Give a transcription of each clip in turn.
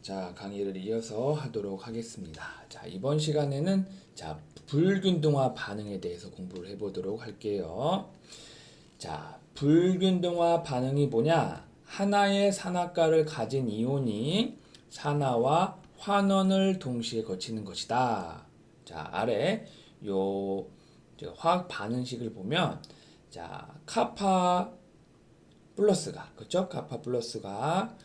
자, 강의를 이어서 하도록 하겠습니다. 자, 이번 시간에는 자, 불균등화 반응에 대해서 공부를 해보도록 할게요. 자, 불균등화 반응이 뭐냐? 하나의 산화가를 가진 이온이 산화와 환원을 동시에 거치는 것이다. 자, 아래 요 화학 반응식을 보면 자, 카파 플러스가 그렇죠? 카파 플러스가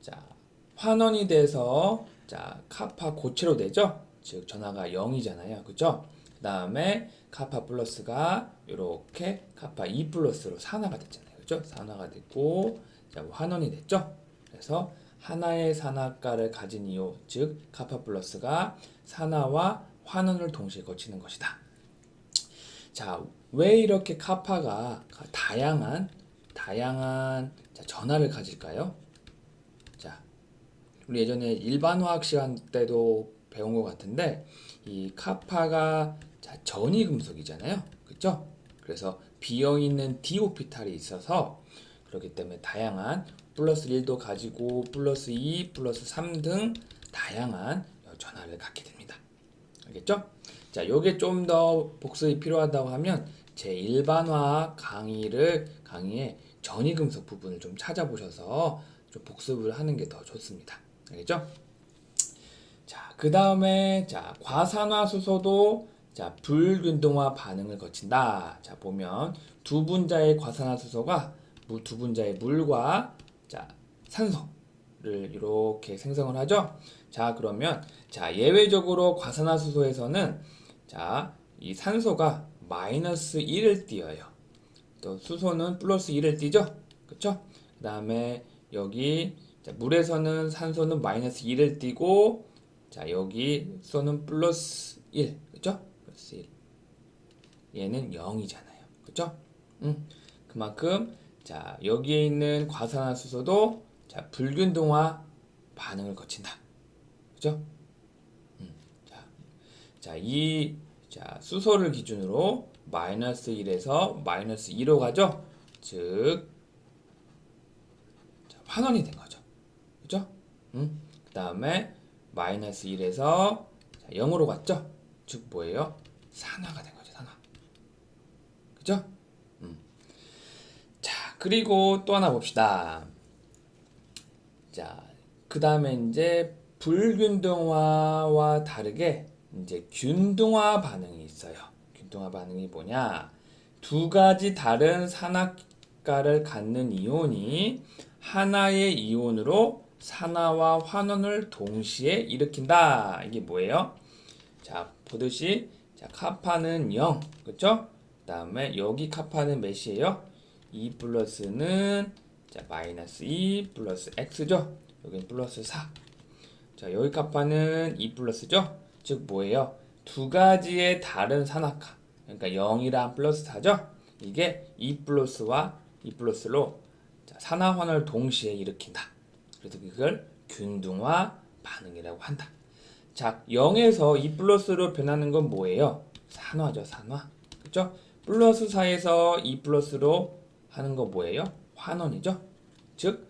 자, 환원이 돼서 자, 카파 고체로 되죠? 즉 전하가 0이잖아요. 그죠? 그 다음에 카파 플러스가 이렇게 카파 2 플러스로 산화가 됐잖아요. 그죠? 산화가 됐고 자, 환원이 됐죠? 그래서 하나의 산화가를 가진 이온, 즉 카파 플러스가 산화와 환원을 동시에 거치는 것이다. 자, 왜 이렇게 카파가 다양한 전하를 가질까요? 자, 우리 예전에 일반화학 시간 때도 배운 것 같은데 이 카파가 자, 전이금속이잖아요. 그렇죠? 그래서 비어있는 d 오피탈이 있어서 그렇기 때문에 다양한 플러스 1도 가지고 플러스 2, 플러스 3 등 다양한 전하를 갖게 됩니다. 알겠죠? 자, 요게 좀 더 복습이 필요하다고 하면 제 일반화학 강의의 전이금속 부분을 좀 찾아보셔서 좀 복습을 하는 게 더 좋습니다. 알겠죠? 자, 그 다음에 자, 과산화수소도 자, 불균등화 반응을 거친다. 자, 보면 두 분자의 과산화수소가 두 분자의 물과 자, 산소를 이렇게 생성을 하죠. 자, 그러면 자, 예외적으로 과산화수소에서는 자, 이 산소가 마이너스 1을 띄어요. 또 수소는 플러스 1을 띄죠. 그쵸? 그 다음에 여기 자, 물에서는 산소는 마이너스 1을 띄고 자, 여기 수소는 플러스 1. 그쵸? 플러스 1. 얘는 0이잖아요. 그쵸? 그만큼 자, 여기에 있는 과산화수소도 자, 불균등화 반응을 거친다. 그죠? 자, 자, 수소를 기준으로 마이너스 1에서 마이너스 2로 가죠? 즉, 자, 환원이 된 거죠. 그죠? 그 다음에 마이너스 1에서 0으로 갔죠? 즉, 뭐예요? 산화가 된 거죠, 산화. 그죠? 자, 그리고 또 하나 봅시다. 자, 그 다음에 이제 불균등화와 다르게 이제 균등화 반응이 있어요. 균등화 반응이 뭐냐? 두 가지 다른 산화가를 갖는 이온이 하나의 이온으로 산화와 환원을 동시에 일으킨다. 이게 뭐예요? 자, 보듯이 자, 카파는 0, 그쵸? 그 다음에 여기 카파는 몇이에요? 2 플러스는 자, 마이너스 2 플러스 x죠? 여기는 플러스 4. 자, 여기 카파는 2 플러스죠? 즉 뭐예요? 두 가지의 다른 산화가 그러니까 0이랑 플러스 4죠? 이게 2 플러스와 2 플러스로 자, 산화환원을 동시에 일으킨다. 그래서 그걸 균등화 반응이라고 한다. 자, 0에서 2 플러스로 변하는 건 뭐예요? 산화죠, 산화. 그죠? 플러스 4에서 2 플러스로 하는 거 뭐예요? 환원이죠. 즉,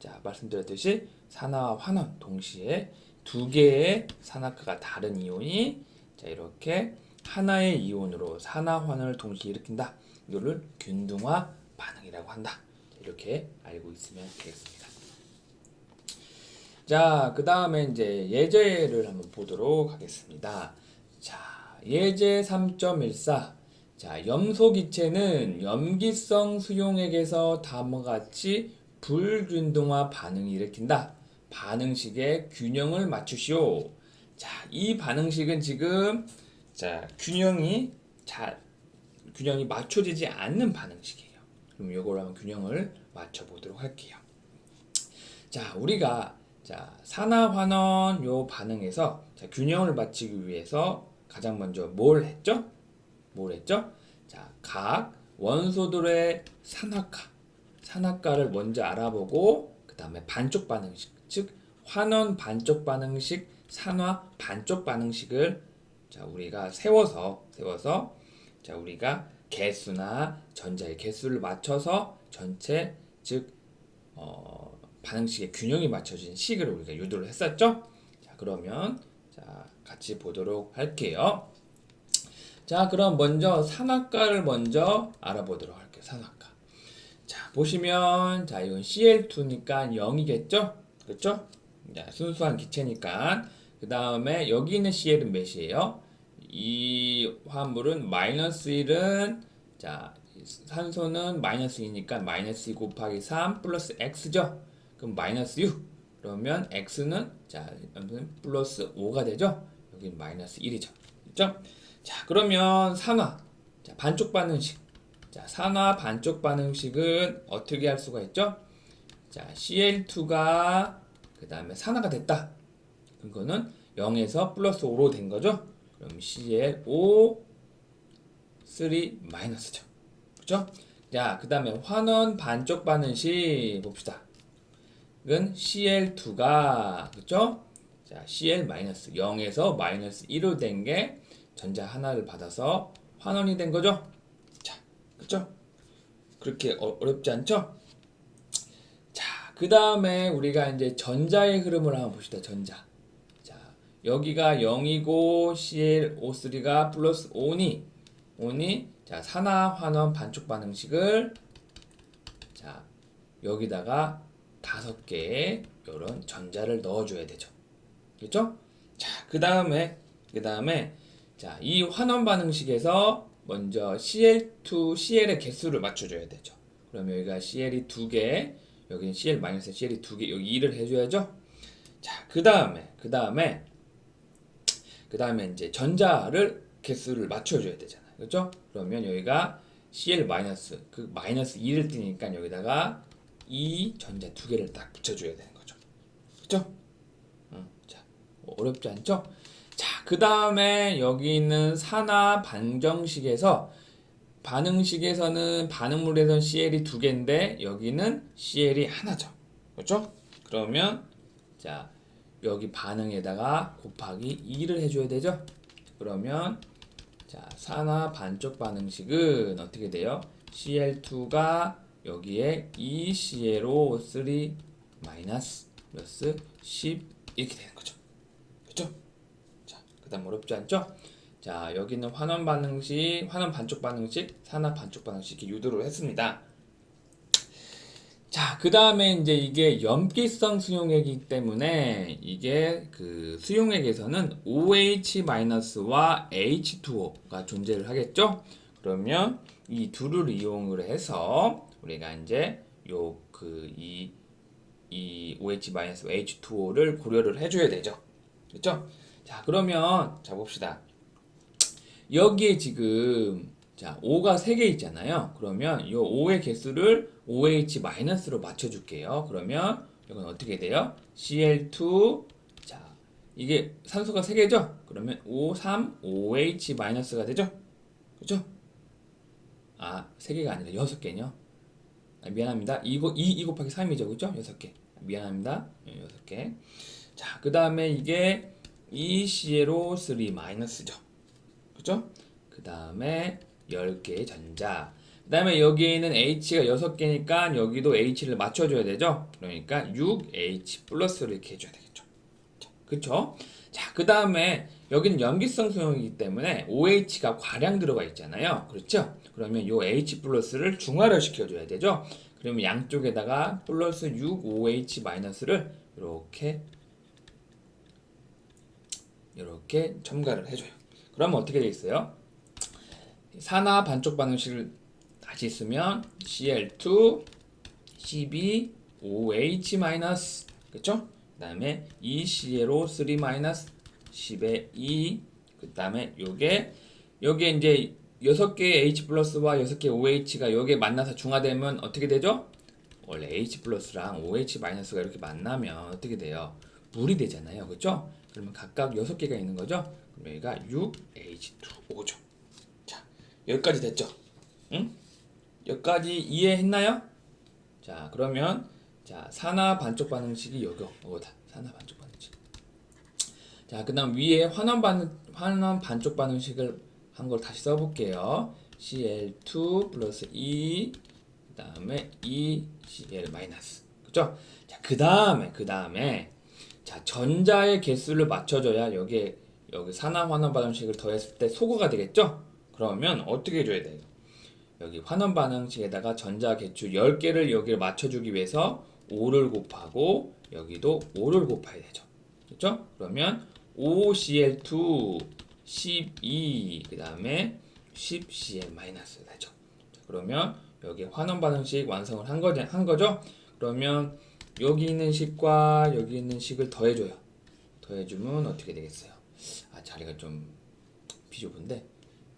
자, 말씀드렸듯이 산화와 환원 동시에 두 개의 산화가가 다른 이온이 자, 이렇게 하나의 이온으로 산화환원을 동시에 일으킨다. 이거를 균등화 반응이라고 한다. 이렇게 알고 있으면 되겠습니다. 자, 그 다음에 이제 예제를 한번 보도록 하겠습니다. 자, 예제 3.14. 자, 염소기체는 염기성 수용액에서 다음과 같이 불균등화 반응을 일으킨다. 반응식의 균형을 맞추시오. 자, 이 반응식은 지금 자, 균형이 맞춰지지 않는 반응식이에요. 그럼 이걸 한번 균형을 맞춰 보도록 할게요. 자, 우리가 자, 산화환원 요 반응에서 자, 균형을 맞추기 위해서 가장 먼저 뭘 했죠? 자, 각 원소들의 산화가를 먼저 알아보고 그 다음에 반쪽 반응식, 즉 환원 반쪽 반응식, 산화 반쪽 반응식을 자, 우리가 세워서 자, 우리가 개수나 전자의 개수를 맞춰서 전체 즉 반응식의 균형이 맞춰진 식을 우리가 유도를 했었죠. 자, 그러면 자, 같이 보도록 할게요. 자, 그럼 먼저 산화가를 먼저 알아보도록 할게요. 산화가. 자, 보시면 자, 이건 Cl2니까 0이겠죠? 그렇죠? 자, 순수한 기체니까. 그 다음에 여기 있는 Cl은 몇이에요? 이 화물은 마이너스 1은 자, 산소는 마이너스 2니까 마이너스 2 곱하기 3 플러스 X죠? 그럼 마이너스 6. 그러면 X는 자, 플러스 5가 되죠? 여기는 마이너스 1이죠. 그렇죠? 자, 그러면 산화. 자, 반쪽 반응식. 자, 산화 반쪽 반응식은 어떻게 할 수가 있죠? 자, Cl2가 그 다음에 산화가 됐다. 그거는 0에서 플러스 5로 된 거죠? 그럼 ClO 3 마이너스죠. 그죠? 자, 그 다음에 환원 반쪽 반응식 봅시다. 이건 Cl2가 그죠? 자, Cl 마이너스 0에서 마이너스 1로 된 게 전자 하나를 받아서 환원이 된 거죠? 자, 그죠? 그렇게 어렵지 않죠? 자, 그 다음에 우리가 이제 전자의 흐름을 한번 봅시다. 전자. 자, 여기가 0이고 ClO3가 플러스 5니 자, 산화 환원 반쪽 반응식을 자, 여기다가 5개의 이런 전자를 넣어줘야 되죠. 그렇죠? 자, 그 다음에 자, 이 환원 반응식에서 먼저 Cl2, Cl의 개수를 맞춰줘야 되죠. 그러면 여기가 Cl이 2개, 여기는 Cl 마이너스 Cl이 2개, 여기 2를 해줘야죠. 자, 그 다음에 이제 전자를 개수를 맞춰줘야 되잖아요. 그렇죠? 그러면 여기가 Cl 마이너스, 그 마이너스 2를 띄니까 여기다가 이 전자 2개를 딱 붙여줘야 되는 거죠. 그렇죠? 자, 어렵지 않죠? 자, 그 다음에 여기 있는 산화 반정식에서 반응식에서는 반응물에서는 CL이 2개인데 여기는 CL이 하나죠. 그렇죠? 그러면 자, 여기 반응에다가 곱하기 2를 해줘야 되죠. 그러면 자, 산화 반쪽 반응식은 어떻게 돼요? Cl2가 여기에 2ClO3 마이너스 플러스 10 이렇게 되는 거죠. 그렇죠? 자, 그 다음 어렵지 않죠? 자, 여기는 환원 반응식, 환원 반쪽 반응식, 산화 반쪽 반응식 이렇게 유도를 했습니다. 자, 그 다음에 이제 이게 염기성 수용액이기 때문에 이게 그 수용액에서는 OH-와 H2O가 존재를 하겠죠? 그러면 이 둘을 이용을 해서 우리가 이제 이 OH-와 H2O를 고려를 해줘야 되죠. 그렇죠? 자, 그러면 자 봅시다. 여기에 지금 자 5가 3개 있잖아요. 그러면 이 5의 개수를 OH-로 맞춰줄게요. 그러면 이건 어떻게 돼요? Cl2 자 이게 산소가 3개죠? 그러면 O3 OH-가 되죠? 그죠? 아 3개가 아니라 6개요. 아, 미안합니다. 2 곱하기 3이죠. 그죠? 6개. 미안합니다. 6개. 자, 그 다음에 이게 EClO3 마이너스죠. 그죠? 그 다음에 10개의 전자. 그 다음에 여기에는 H가 6개니까 여기도 H를 맞춰줘야 되죠? 그러니까 6H 플러스를 이렇게 해줘야 되겠죠. 자, 그쵸? 자, 그 다음에 여기는 염기성 수용이기 때문에 OH가 과량 들어가 있잖아요. 그렇죠? 그러면 이 H 플러스를 중화를 시켜줘야 되죠? 그러면 양쪽에다가 플러스 6OH 마이너스를 이렇게 첨가를 해줘요. 그러면 어떻게 돼 있어요? 산화 반쪽 반응식을 다시 쓰면 Cl2, Cb, OH 마이너스, 그쵸? 그 다음에 EClO3 마이너스, 10의 2, 그 다음에 요게 이제 6개의 H 플러스와 6개의 OH가 여기에 만나서 중화되면 어떻게 되죠? 원래 H 플러스랑 OH 마이너스가 이렇게 만나면 어떻게 돼요? 물이 되잖아요. 그쵸? 그러면 각각 6개가 있는 거죠? 그럼 여기가 6H2O죠. 자, 여기까지 됐죠? 응? 여기까지 이해했나요? 자, 그러면 자, 산화 반쪽 반응식이 이거다. 산화 반쪽 반응식. 자, 그다음 위에 환원 반쪽 반응식을 한 걸 다시 써볼게요. Cl2 플러스 2 그다음에 2Cl 마이너스. 그죠? 자, 그 다음에 자, 전자의 개수를 맞춰줘야 여기 산화 환원 반응식을 더했을 때 소거가 되겠죠? 그러면 어떻게 해줘야 돼요? 여기 환원 반응식에다가 전자 개수 10개를 여기를 맞춰주기 위해서 5를 곱하고 여기도 5를 곱해야 되죠. 그렇죠? 그러면 5Cl2 12 그다음에 10Cl 마이너스 되죠. 자, 그러면 여기 환원 반응식 완성을 한 거죠? 그러면 여기 있는 식과 여기 있는 식을 더해줘요. 더해주면 어떻게 되겠어요? 아, 자리가 좀 비좁은데.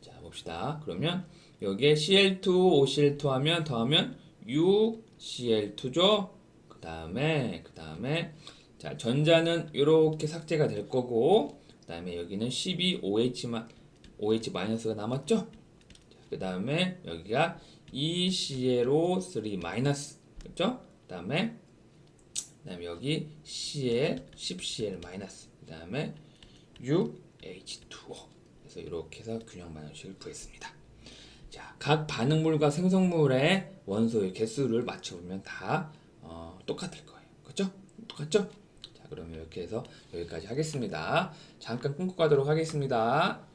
자, 봅시다. 그러면 여기에 Cl2, OCl2 하면 더하면 6Cl2죠. 그 다음에 자, 전자는 이렇게 삭제가 될 거고 그 다음에 여기는 12OH 마이너스가 남았죠. 그 다음에 여기가 EClO3 마이너스 그렇죠? 그 다음에 여기 Cl 10Cl 마이너스 그 다음에 6H2O 그래서 이렇게 해서 균형 반응식을 구했습니다. 자, 각 반응물과 생성물의 원소의 개수를 맞춰보면 다 똑같을 거예요. 그렇죠? 똑같죠? 자, 그러면 이렇게 해서 여기까지 하겠습니다. 잠깐 끊고 가도록 하겠습니다.